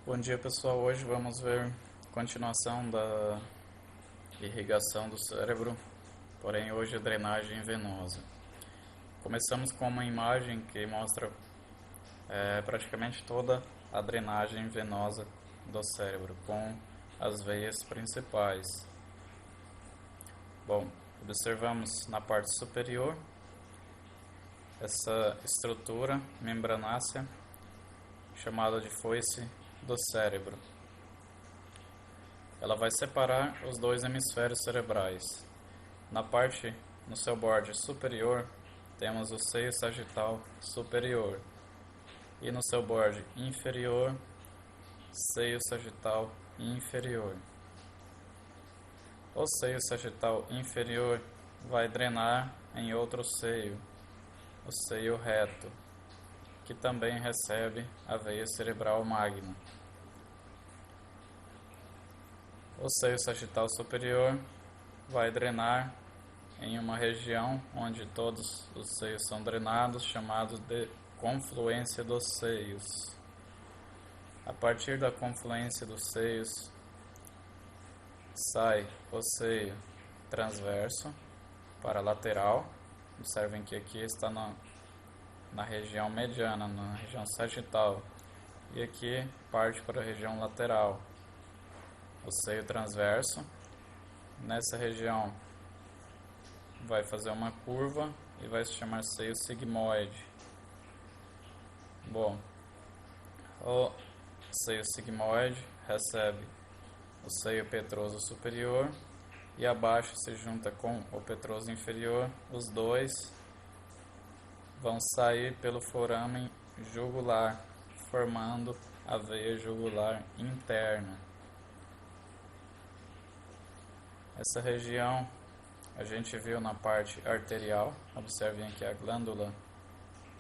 Bom dia pessoal, hoje vamos ver continuação da irrigação do cérebro, porém hoje a drenagem venosa. Começamos com uma imagem que mostra praticamente toda a drenagem venosa do cérebro, com as veias principais. Bom, observamos na parte superior essa estrutura membranácea chamada de foice do cérebro. Ela vai separar os dois hemisférios cerebrais. No seu borde superior, temos o seio sagital superior e no seu borde inferior, seio sagital inferior. O seio sagital inferior vai drenar em outro seio, o seio reto, que também recebe a veia cerebral magna. O seio sagital superior vai drenar em uma região onde todos os seios são drenados, chamado de confluência dos seios. A partir da confluência dos seios, sai o seio transverso para lateral. Observem que aqui está na região mediana, na região sagital, e aqui parte para a região lateral. O seio transverso, nessa região vai fazer uma curva e vai se chamar seio sigmoide. Bom, o seio sigmoide recebe o seio petroso superior e abaixo se junta com o petroso inferior. Os dois vão sair pelo foramen jugular, formando a veia jugular interna. Essa região a gente viu na parte arterial. Observem aqui a glândula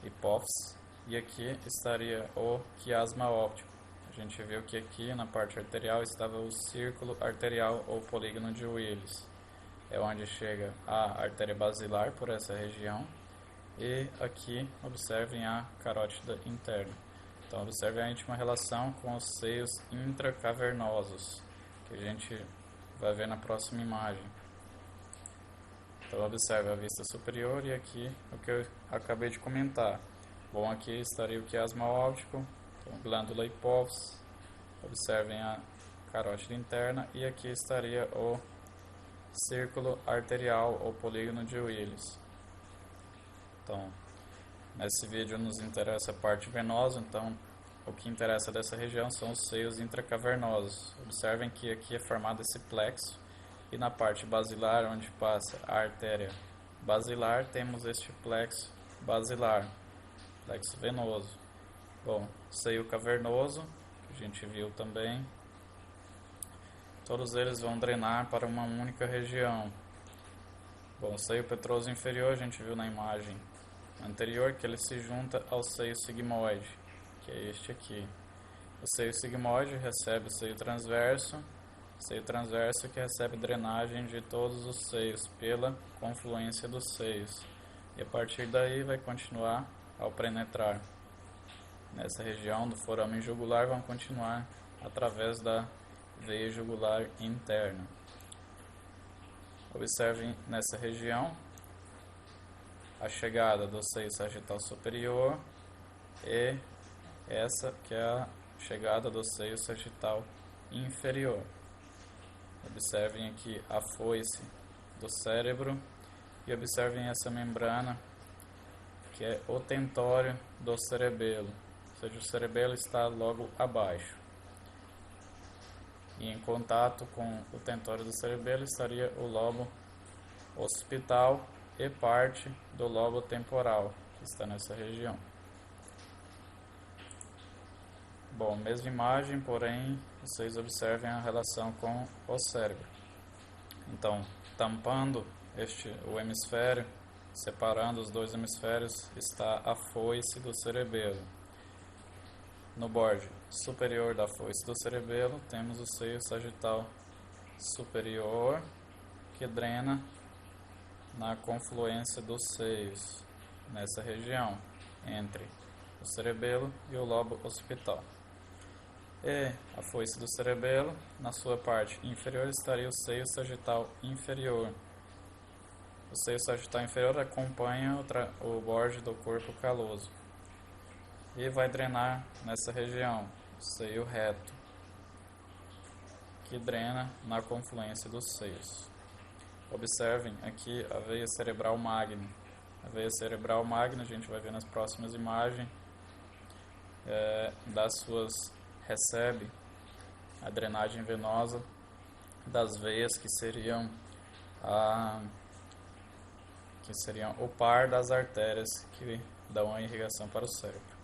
hipófise e aqui estaria o quiasma óptico. A gente viu que aqui na parte arterial estava o círculo arterial ou polígono de Willis. É onde chega a artéria basilar por essa região. E aqui observem a carótida interna. Então observem a íntima relação com os seios intracavernosos, que a gente vai ver na próxima imagem. Então observe a vista superior e aqui o que eu acabei de comentar. Bom, aqui estaria o quiasma óptico, então, glândula hipófise. Observem a carótida interna e aqui estaria o círculo arterial ou polígono de Willis. Então, nesse vídeo nos interessa a parte venosa, então o que interessa dessa região são os seios intracavernosos. Observem que aqui é formado esse plexo e na parte basilar, onde passa a artéria basilar, temos este plexo basilar, plexo venoso. Bom, seio cavernoso, que a gente viu também, todos eles vão drenar para uma única região. Bom, o seio petroso inferior a gente viu na imagem anterior que ele se junta ao seio sigmoide, que é este aqui. O seio sigmoide recebe o seio transverso que recebe drenagem de todos os seios pela confluência dos seios. E a partir daí vai continuar ao penetrar nessa região do foramen jugular, vão continuar através da veia jugular interna. Observem nessa região a chegada do seio sagital superior e essa que é a chegada do seio sagital inferior. Observem aqui a foice do cérebro e observem essa membrana que é o tentório do cerebelo, ou seja, o cerebelo está logo abaixo. E em contato com o tentório do cerebelo estaria o lobo occipital e parte do lobo temporal, que está nessa região. Bom, mesma imagem, porém, vocês observem a relação com o cérebro. Então, tampando o hemisfério, separando os dois hemisférios, está a foice do cerebelo. No borde superior da foice do cerebelo, temos o seio sagital superior, que drena na confluência dos seios, nessa região, entre o cerebelo e o lobo occipital. e a foice do cerebelo. Na sua parte inferior estaria o seio sagital inferior. O seio sagital inferior acompanha o borde do corpo caloso e vai drenar nessa região, o seio reto, que drena na confluência dos seios. Observem aqui a veia cerebral magna. A veia cerebral magna, a gente vai ver nas próximas imagens, recebe a drenagem venosa das veias que seriam o par das artérias que dão a irrigação para o cérebro.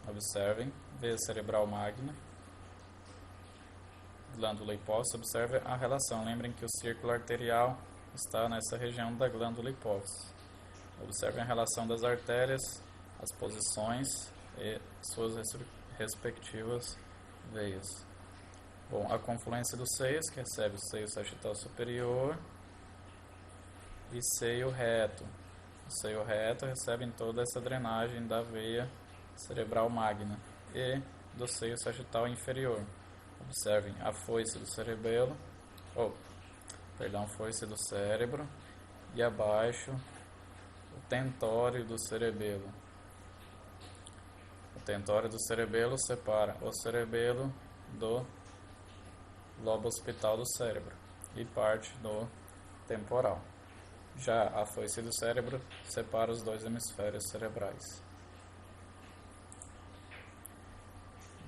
Observem, veia cerebral magna, glândula hipófise. Observe a relação. Lembrem que o círculo arterial está nessa região da glândula hipófise. Observem a relação das artérias, as posições e suas respectivas veias. Bom, a confluência dos seios, que recebe o seio sagital superior e seio reto. O seio reto recebe toda essa drenagem da veia cerebral magna e do seio sagital inferior. Observem a foice do cerebelo, foice do cérebro, e abaixo o tentório do cerebelo. O tentório do cerebelo separa o cerebelo do lobo occipital do cérebro e parte do temporal. Já a foice do cérebro separa os dois hemisférios cerebrais.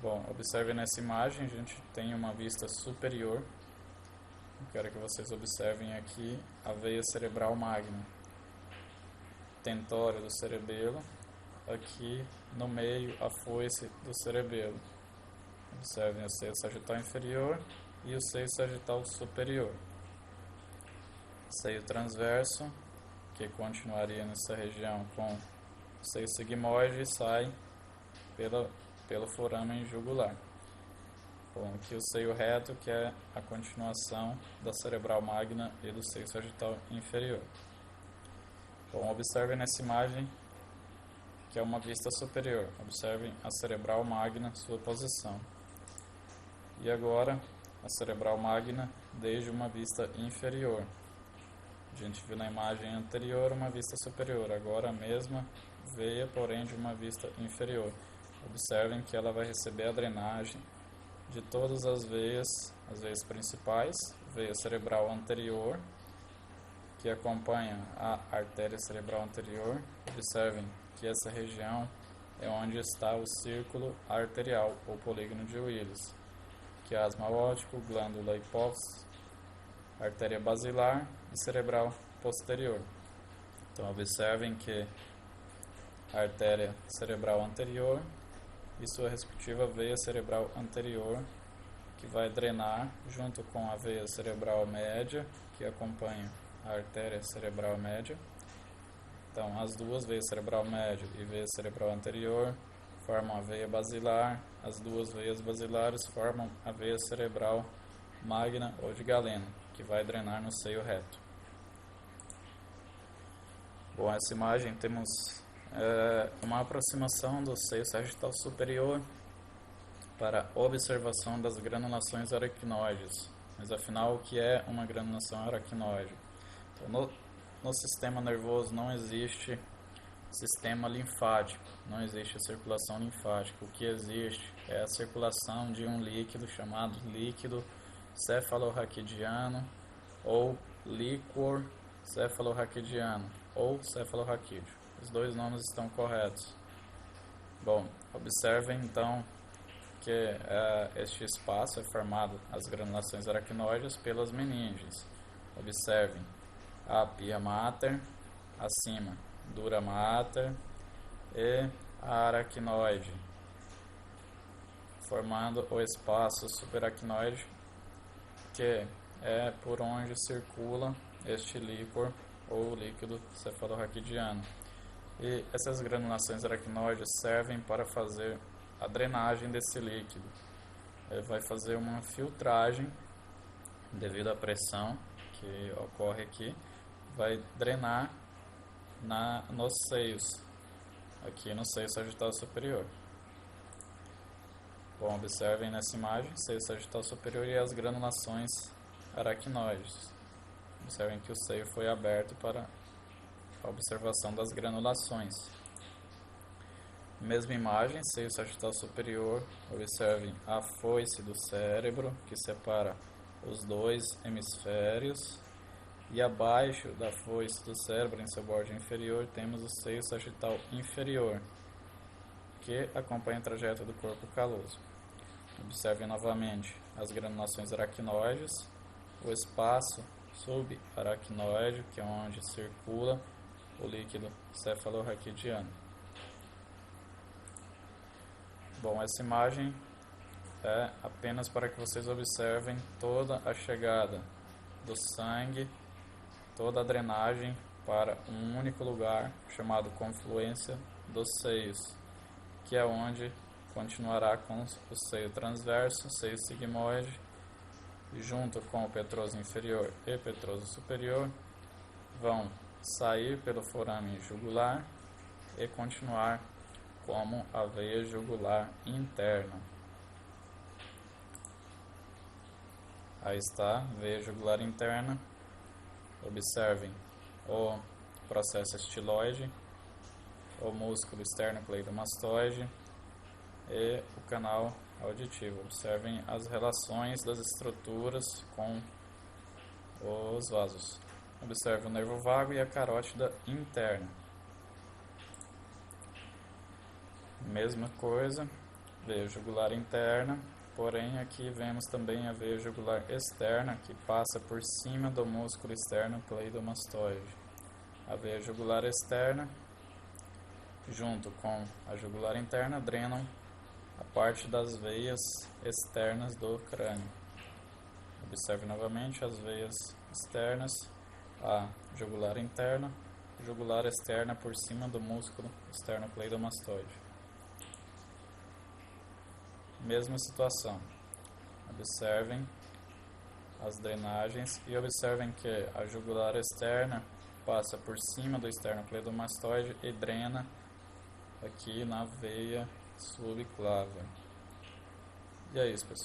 Bom, observe nessa imagem, a gente tem uma vista superior. Eu quero que vocês observem aqui a veia cerebral magna, tentório do cerebelo, aqui no meio a foice do cerebelo. Observem o seio sagital inferior e o seio sagital superior. Seio transverso, que continuaria nessa região com o seio sigmoide e sai pelo foramen jugular. Bom, aqui o seio reto, que é a continuação da cerebral magna e do seio sagital inferior. Bom, observem nessa imagem que é uma vista superior. Observem a cerebral magna, sua posição. E agora a cerebral magna desde uma vista inferior. A gente viu na imagem anterior uma vista superior, agora a mesma veia, porém de uma vista inferior. Observem que ela vai receber a drenagem de todas as veias principais, veia cerebral anterior, que acompanha a artéria cerebral anterior. Observem que essa região é onde está o círculo arterial, ou polígono de Willis, quiasma óptico, glândula hipófise, artéria basilar e cerebral posterior. Então observem que a artéria cerebral anterior e sua respectiva veia cerebral anterior, que vai drenar junto com a veia cerebral média, que acompanha a artéria cerebral média. Então, as duas veias cerebral média e veia cerebral anterior formam a veia basilar. As duas veias basilares formam a veia cerebral magna ou de Galeno, que vai drenar no seio reto. Bom, essa imagem temos uma aproximação do seio sagital superior para observação das granulações aracnoides. Mas afinal, o que é uma granulação aracnoide? Então, no sistema nervoso não existe sistema linfático, não existe a circulação linfática. O que existe é a circulação de um líquido chamado líquido cefalorraquidiano ou líquor cefalorraquidiano ou cefalorraquídeo. Os dois nomes estão corretos. Bom, observem então que este espaço é formado, as granulações aracnoides, pelas meninges. Observem a pia mater, acima dura mater e a aracnoide, formando o espaço subaracnoide, que é por onde circula este líquor ou líquido cefalorraquidiano. E essas granulações aracnoides servem para fazer a drenagem desse líquido. Ele vai fazer uma filtragem devido à pressão que ocorre aqui, vai drenar nos seios, aqui no seio sagital superior. Bom, observem nessa imagem seio sagital superior e as granulações aracnoides. Observem que o seio foi aberto para a observação das granulações. Mesma imagem, seio sagital superior, observem a foice do cérebro, que separa os dois hemisférios, e abaixo da foice do cérebro, em seu bordo inferior, temos o seio sagital inferior, que acompanha o trajeto do corpo caloso. Observem novamente as granulações aracnoides, o espaço subaracnoide, que é onde circula o líquido cefalorraquidiano. Bom, essa imagem é apenas para que vocês observem toda a chegada do sangue, toda a drenagem para um único lugar chamado confluência dos seios, que é onde continuará com o seio transverso, seio sigmoide, junto com o petroso inferior e petroso superior, vão sair pelo forame jugular e continuar como a veia jugular interna. Aí está, veia jugular interna. Observem o processo estiloide, o músculo esternocleidomastoide e o canal auditivo. Observem as relações das estruturas com os vasos. Observe o nervo vago e a carótida interna. Mesma coisa, veia jugular interna, porém aqui vemos também a veia jugular externa, que passa por cima do músculo esternocleidomastoide. A veia jugular externa, junto com a jugular interna, drenam a parte das veias externas do crânio. Observe novamente as veias externas, a jugular interna, jugular externa por cima do músculo esternocleidomastoide. Mesma situação. Observem as drenagens e observem que a jugular externa passa por cima do esternocleidomastoide e drena aqui na veia subclava. E é isso, pessoal.